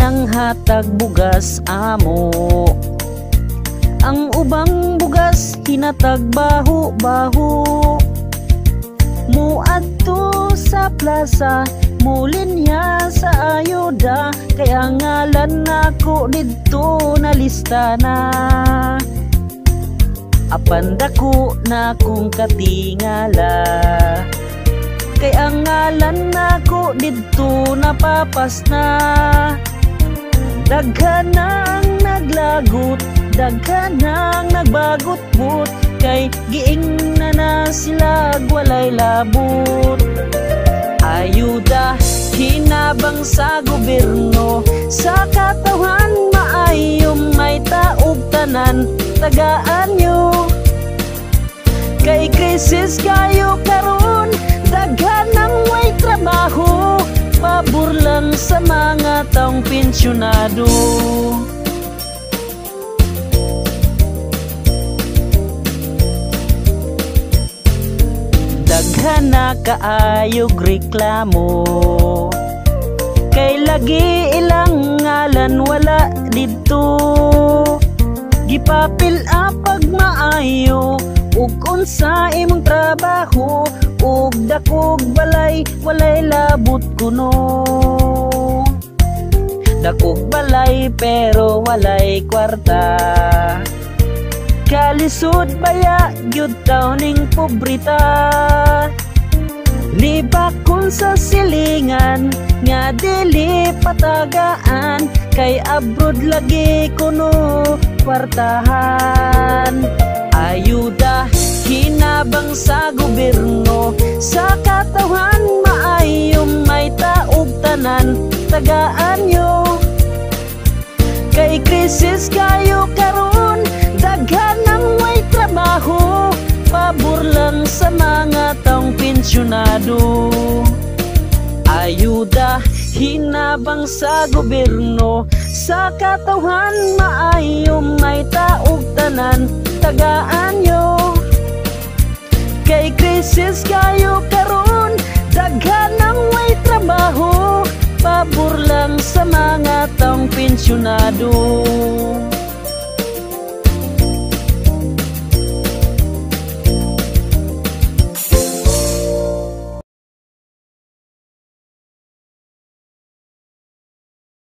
nang hatag bugas amo. Ang ubang bugas hinatag baho-baho. Muadto sa plaza, mulinya sa ayuda, kaya ngalan nako didto na lista na. Apan dako na kung katingala, kaya ngalan nako didto napapas na. Daghan ang naglagot, daghan ang nagbagot-but, kay giing na sila walay labot. Ayuda hinabang sa gobyerno, sa katawan maayong may taog tanan, tagaan nyo. Kay krisis kayo karon, daghan ang way trabaho, pabor lang sa mga taong pensyonado. Daghan na kaayog reklamo, kay lagi ilang ngalan wala dito. Gipapil apag maayo, ug unsa imong trabaho, ug dakog balay walay labot kuno. Dakog balay pero walay kwarta, kalisod baya gyud taw ning pobrita. Libakon sa silingan nga dili patagaan, kay abroad lagi kuno kwartahan. Ayuda hinabang sa gobyerno, sa katawan maayong may taog tanan, tagaan nyo. Kay krisis kayo karon, daghan ang way trabaho, pabor lang sa mga taong pensyonado. Ayuda hinabang sa gobyerno, sa katawan maayong may taog tanan, tagaan nyo. Kay krisis kayo karon, daghan ang way trabaho, pabor lang sa mga taong pensyonado.